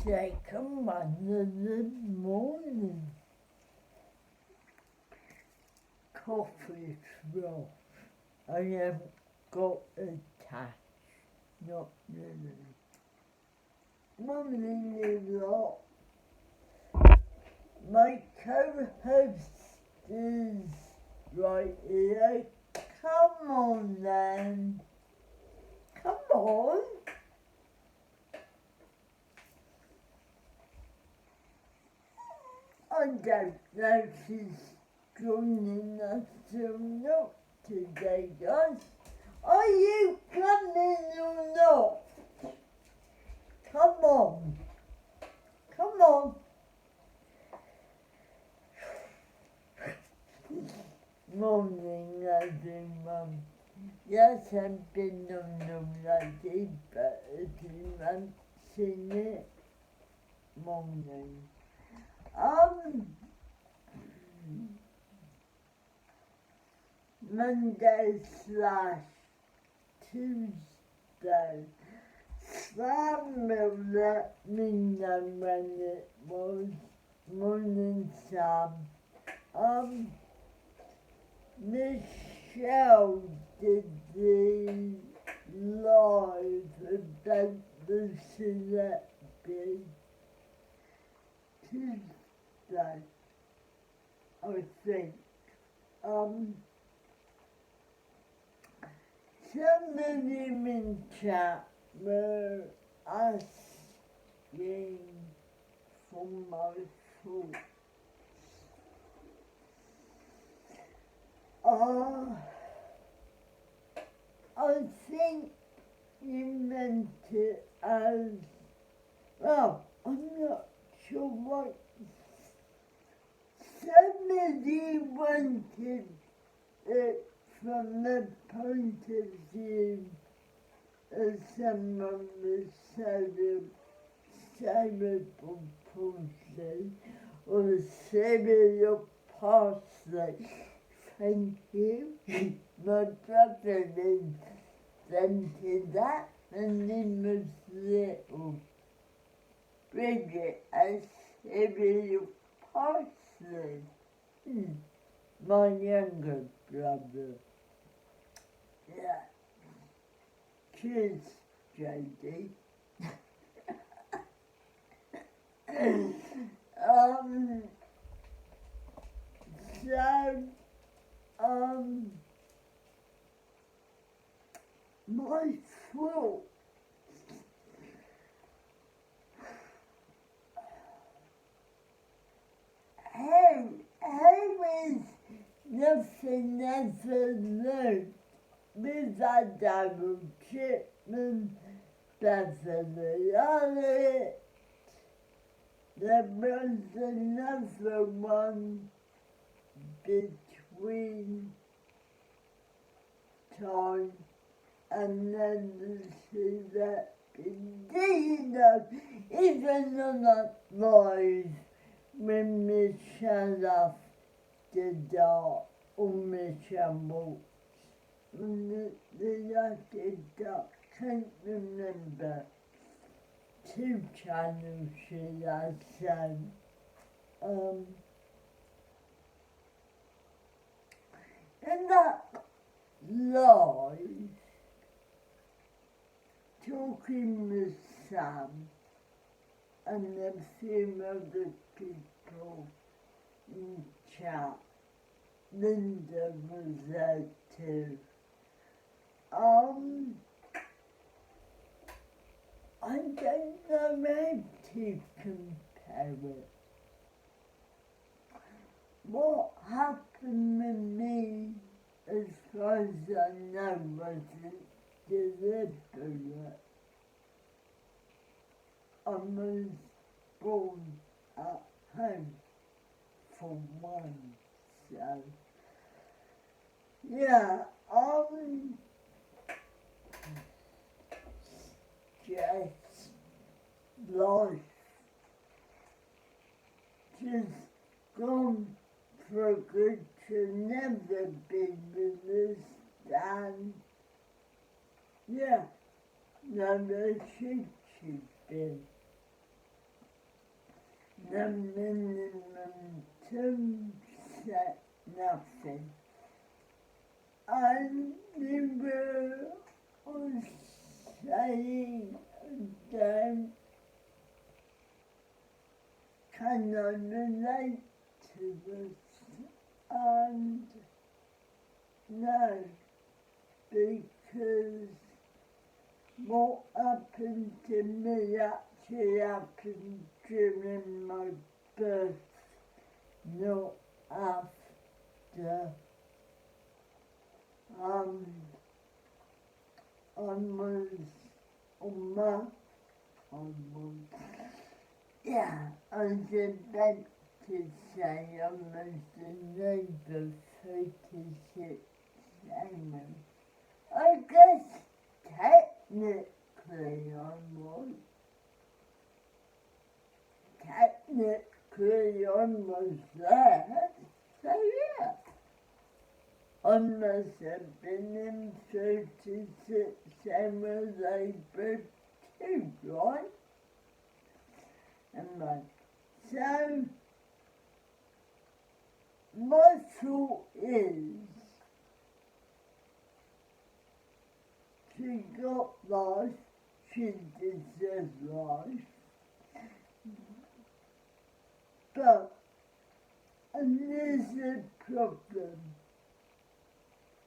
second one of the morning. Coffee shop. I have got a touch, not really. Morning is lot. My co-host is right here. Come on then. Come on. I don't know if she's joining us or not today, guys. Are you coming or not? Come on. Come on. Morning, everyone. Yes, I've been on already, but if you haven't seen it, morning. Monday / Tuesday. Sam will let me know when it was. Morning, Sam. Michelle did the live about Lucy Letby Tuesday, I think. Some of you in chat were asking for my thoughts. I think you meant it as, well, I'm not sure what. Somebody wanted it from the point of view of someone with cerebral palsy or cerebral palsy. Thank you. My brother invented that and he was little. Bridget, a cerebral palsy. My younger brother. Yeah. Cheers, JD. My throat. How is nothing ever learned with that double Chipman, Beverly Elliott? There was another one between time and then Lucy Letby. Do you know, even on that live when Michelle after dark or Michelle walks, when the after dark, can't remember 2 channels she has and that live talking with Sam and a few other people in chat. Linda was there too. I don't know how to compare it. What happened with me, as far as I know, wasn't deliberate. I was born at home for one, so yeah, just life, just gone for good to never be with us, and yeah, never should be. the minimum to say nothing. And you were saying then, can I relate to this? And no, because what happened to me actually happened during my birth, not after. I was about to say I was the neighbour 36 anyway. I guess technically I was. Technically I was there, so yeah. I must have been in 36 and was able to, right? Anyway, so my thought is she got life, she deserves life, but and there's a problem.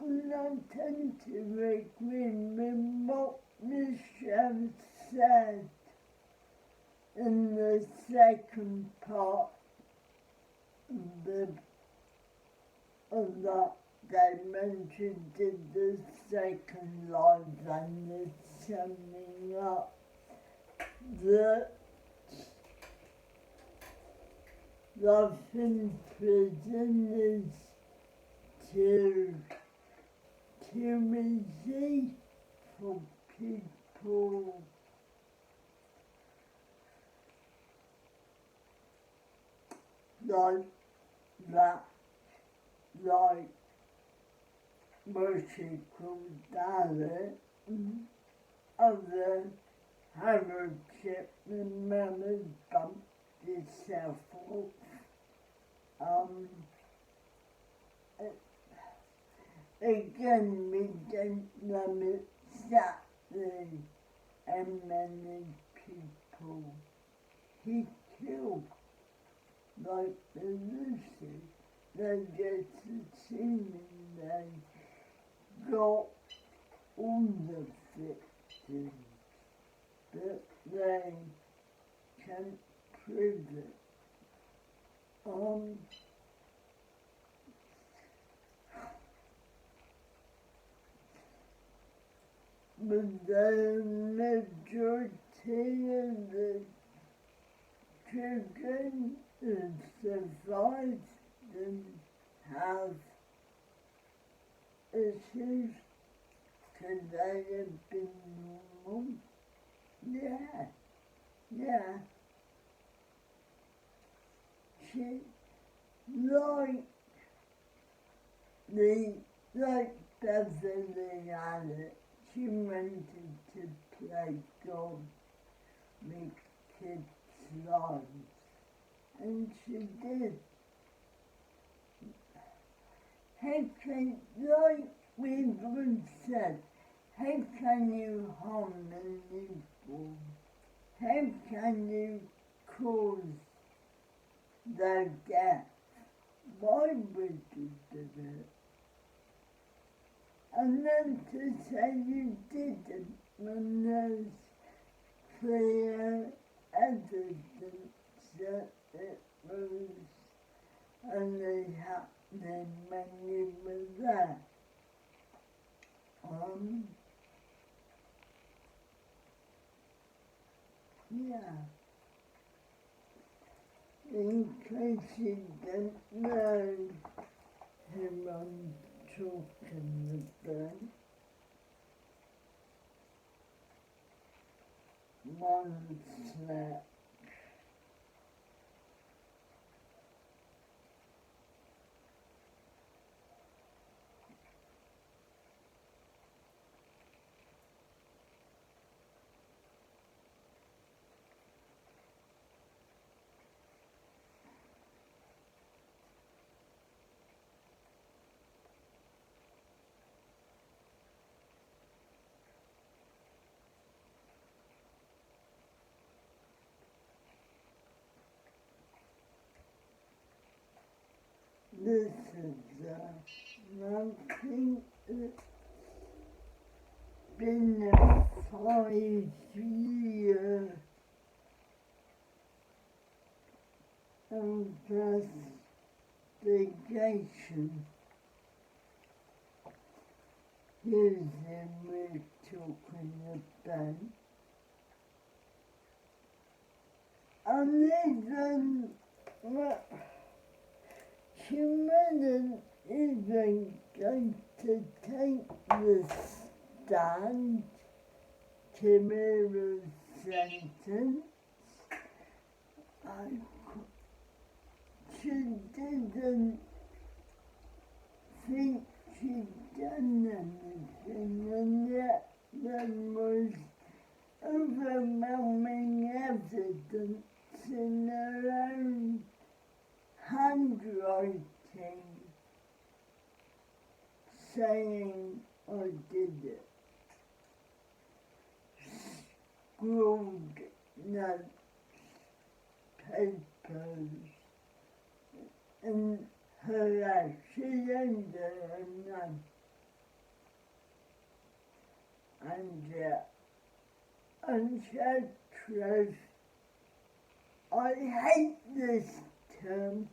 And I tend to agree with what Michelle said in the second part of that they mentioned in the second live and the summing up that life in prison is too easy for people like that, like what she called that, other hardship and manners bumped itself off. Again, we don't know exactly how many people he killed, like the Lucy. They just assuming they got all the victims, but they can't prove it. But the majority of the children who survived and have issues, could they have been normal? Yeah. She, like Beverly Allen, she wanted to play God with kids' lives, and she did. How can, like we've said, how can you harm a newborn? How can you cause their death? Why would you do it? And then to say you didn't when there's clear evidence that it was only happening when you were there. In case you don't know who I'm talking about, one snap. solicitor, and I think it's been a 5-year investigation using we're talking about. And even, well, she wasn't even going to take the stand to mirror sentence. She didn't think she'd done anything, and yet there was overwhelming evidence in her own handwriting saying I did it. Scrawled notes, papers, and her house. She owned her own. And she had trophies. I hate this term.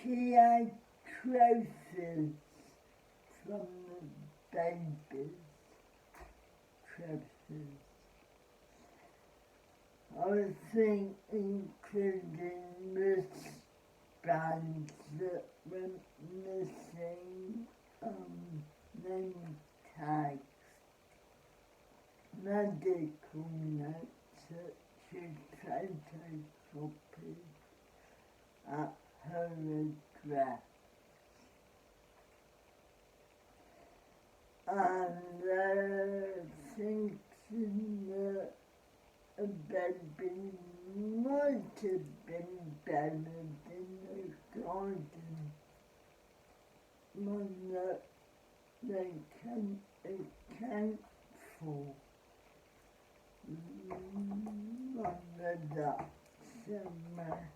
She had trophies from the babies. Trophies. I think including wristbands that went missing, name tags, medical notes that she photocopied at her address. And things in the baby might have been buried in the garden. One that they can account for. Under that somewhere.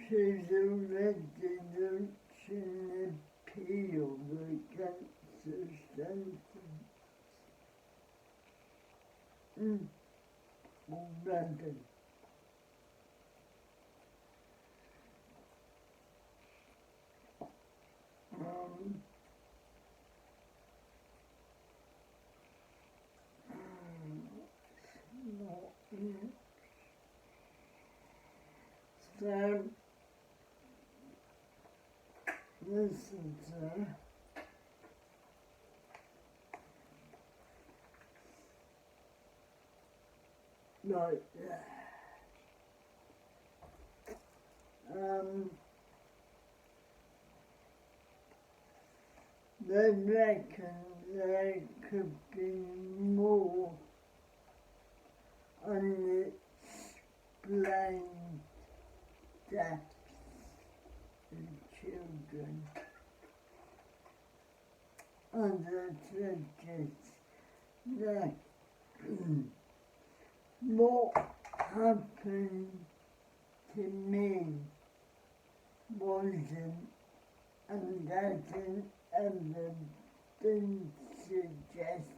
She's already launched an appeal against the sentence. Already. So, this is like that. They reckon there could be more unexplained deaths in children. Others suggest that what happened to me wasn't, and doesn't evidence suggest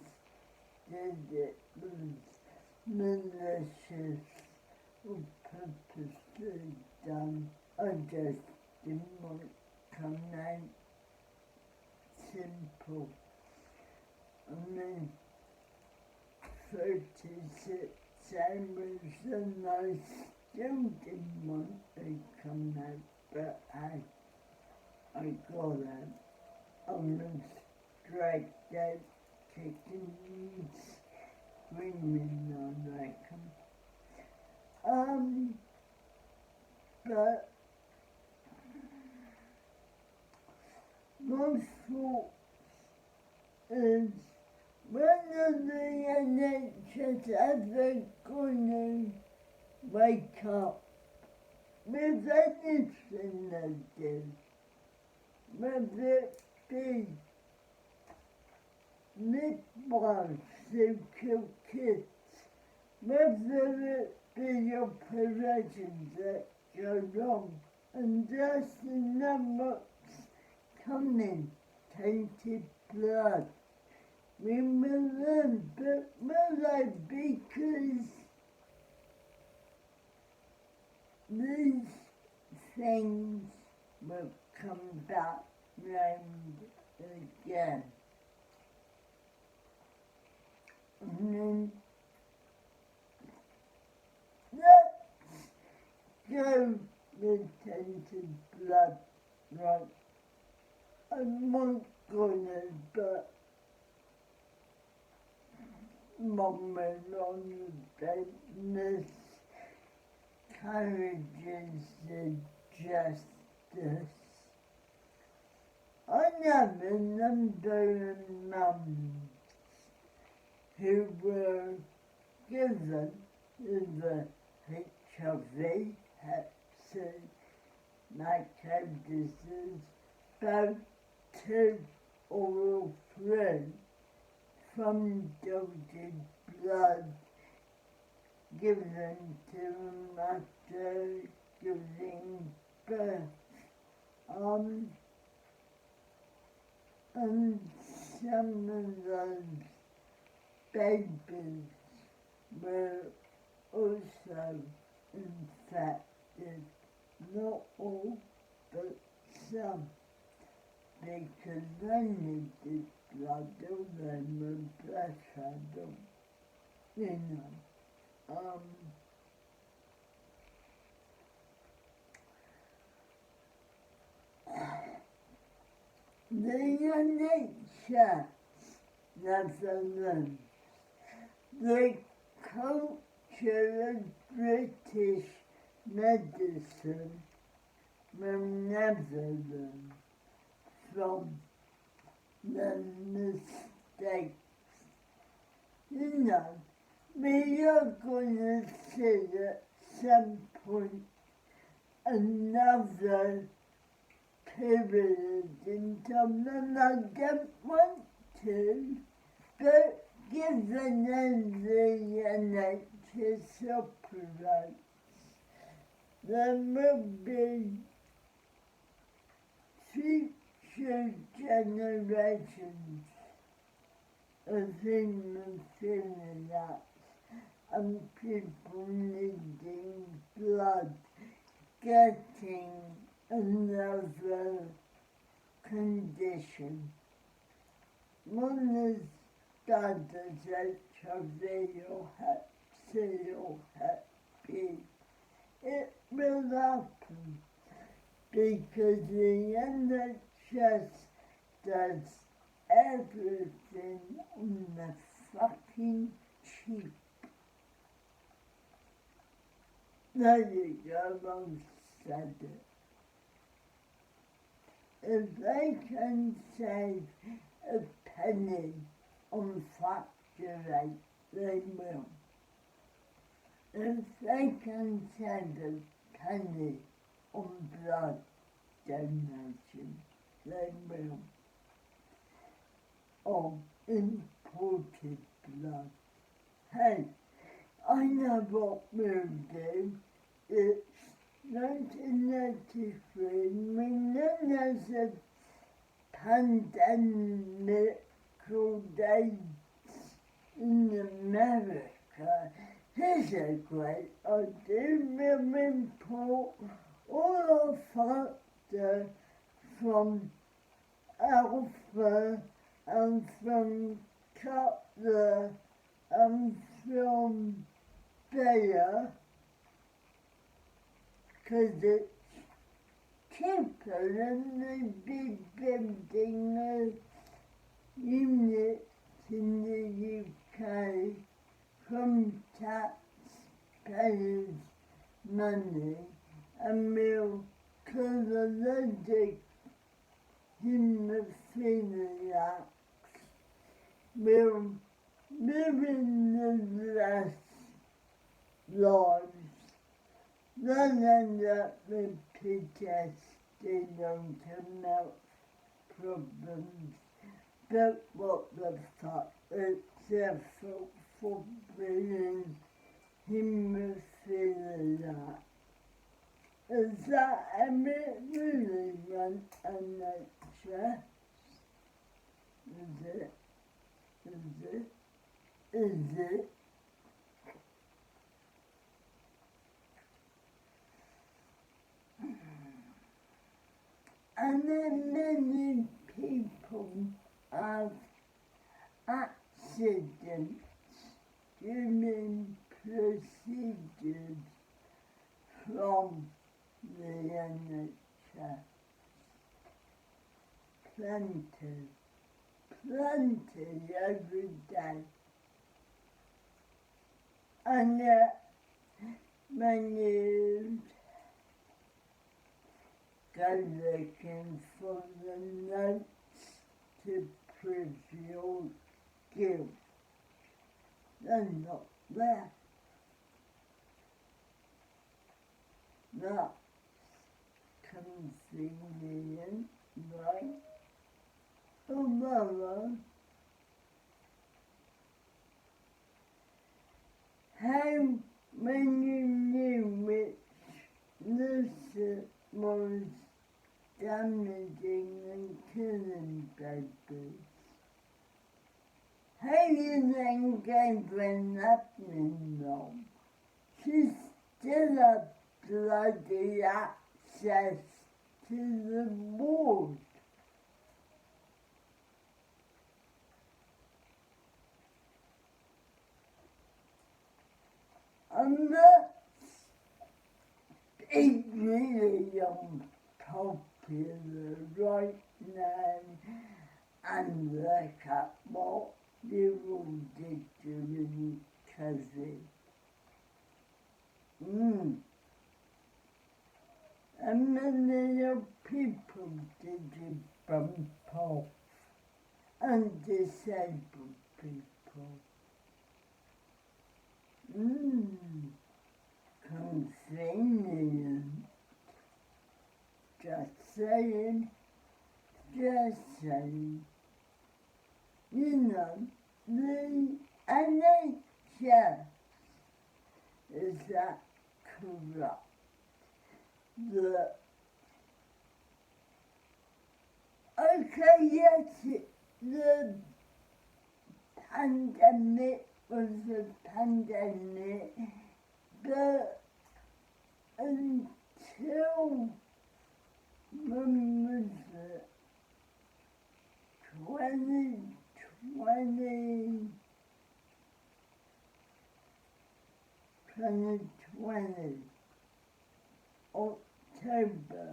that it was malicious or purposely done. I just didn't want to come out simple. I mean, 36 hours and I still didn't want to come out, but I got out. I was dragged out, kicking and screaming, I reckon. But my thought is, when are the NHS ever going to wake up with anything they do? Whether it be midwives who kill kids, whether it be operations that go wrong, and just the numbers coming, tainted blood. We will learn, but will they? Because these things will come back round again. And then let's go with tainted blood, right? I'm not gonna, but moment on the miscarriages of justice. I know a number of mums who were given the HIV, Hep C, microdoses, both 2 or 3 from donated blood given to them after giving birth. And some of those babies were also infected, not all, but some, because they needed blood or they were breastfed, you know. The NHS Netherlands, the culture of British medicine will never learn from the mistakes. You know, we are going to see at some point another period in time, and I don't want to, but given as the NHS operates, there will be future generations of haemophiliacs and people needing blood, getting another condition. One is bad as HIV or Hep C or Hep B. It will happen because the NHS does everything on the fucking cheap. There you go, I've said it. If they can save a penny on factor rate, they will. If they can save a penny on blood donation, they will. Or imported blood. Hey, I know what we'll do. It's 1983, we know there's a pandemic called AIDS in America. Here's a great idea. We'll import all our factor from Alpha and from Cutler and from Bayer, because it's cheaper than they'd be building units in the UK from taxpayers' money and will pathologic hemophiliacs will living lives. They'll end up with PTSD, long-term health problems. But what the fuck? It's their fault for being haemophilia. Is that a bit really run a nature? Is it? Is it? Is it? And then many people have accidents during procedures from the NHS. Plenty every day. And yet, when you go looking for the notes to prove your guilt, they're not there. That's convenient, right? However, how when you knew which Lucy was damaging and killing babies, how you then gave her nothing though? She still had bloody access to the ward. And that's really unpopular right now. And look at what you all did during COVID. And many of people did you bump off, and disabled people. Convenient. Just saying. You know, the NHS is that corrupt. The pandemic was a pandemic, but until, when was it, 2020, October,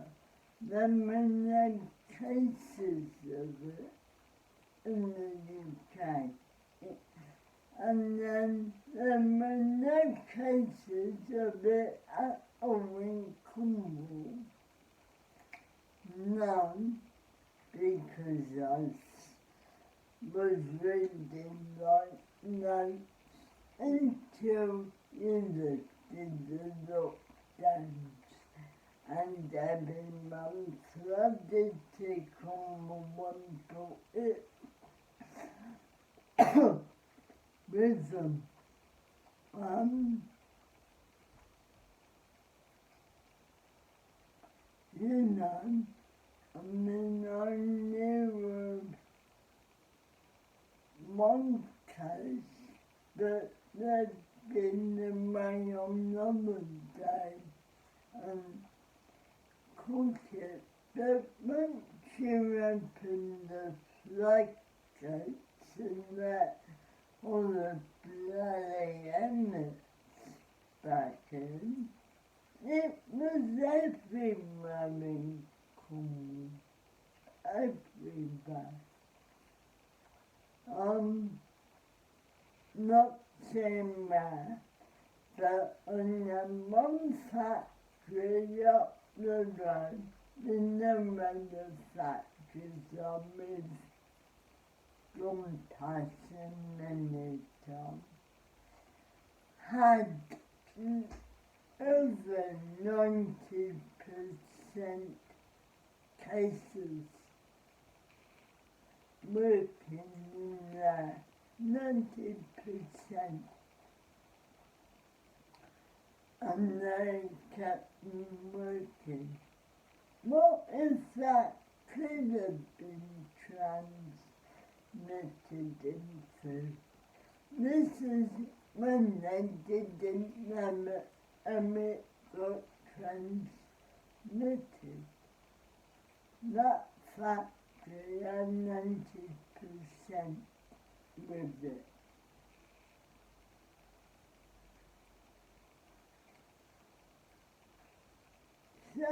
there were no cases of it in the UK. And then there were no cases of it at all in Cornwall. None, because I was reading like notes until you lifted the lockdowns. And every month flooded to Cornwall and brought it with them. You know, I mean, I knew of one case, but they'd been away on holiday and caught it. But once you open the floodgates and let all the bloody emmets back in, it was everywhere in Cornwall. Everywhere. Not saying where, but on the one factory up the road, the no manufacturers I moved from passing many times, had over 90% cases working in there. 90%. And they kept them working. What if that could have been transmitted in food? This is when they didn't know it got transmitted. That factory had 90% with it. So,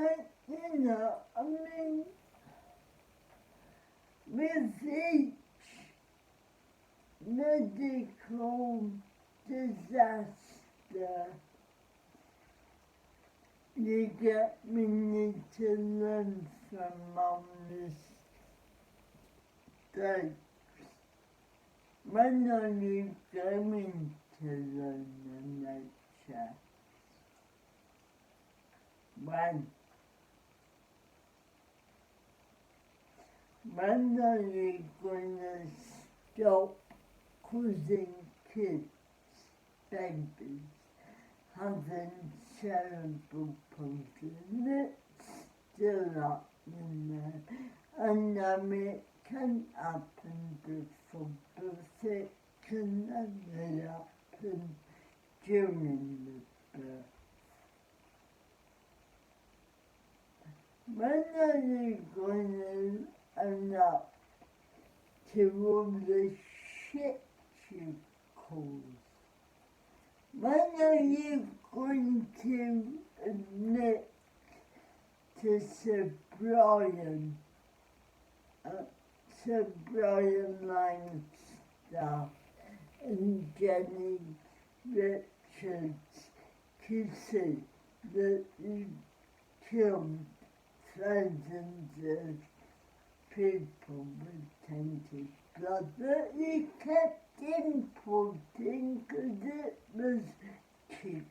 you know, I mean, with each medical disaster, we need to learn from our mistakes. When are you going to learn the nature? When are you going to stop causing kids, babies, having cerebral palsy? It's still up in there. And it can happen before birth, it can only happen during the birth. When are you going to own up to all the shit you caused? When are you going to admit to Sir Brian Langstaff and Jenny Richards kissing that you killed thousands of people with tainted blood that you kept importing because it was cheap?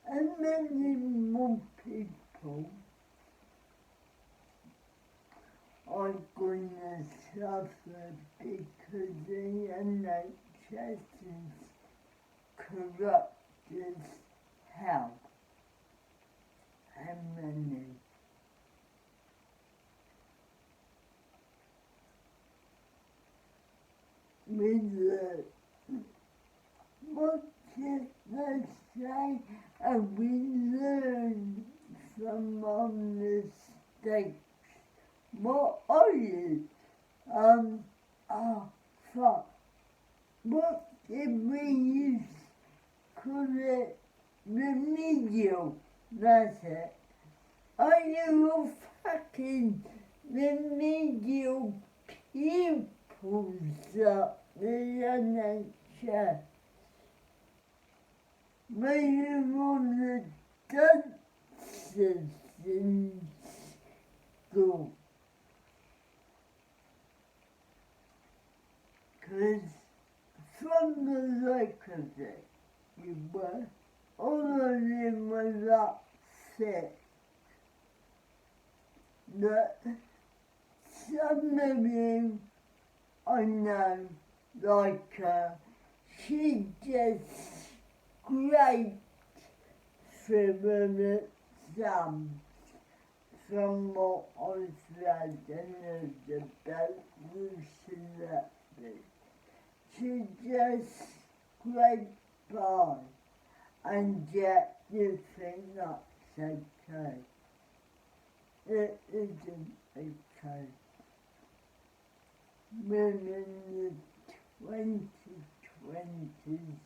And many more people are going to suffer because the NHS is corrupt as hell. How many? What did they say? And we learn from our mistakes. What are you? Fuck. What did we use? Call it remedial. That's it. Are you all fucking remedial pupils at the NHS? Were you all the dunces in school? Because from the look of it, you were. All of you were that sick that some of you I know, like she just scraped through an exam from what I've read and heard about Lucy Letby. She just scraped by. And yet you think that's okay. It isn't okay. We're in the 2020s,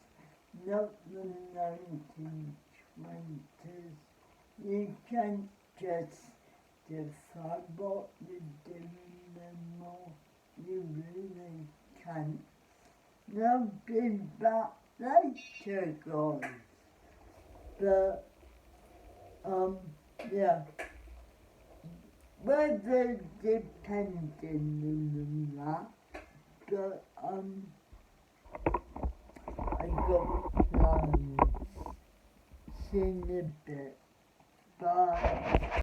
not the 1920s. You can't just decide what you're doing anymore. you really can. Now be back later, guys. But, yeah. Weather dependent on that. But, I got plans. See you in a bit. Bye.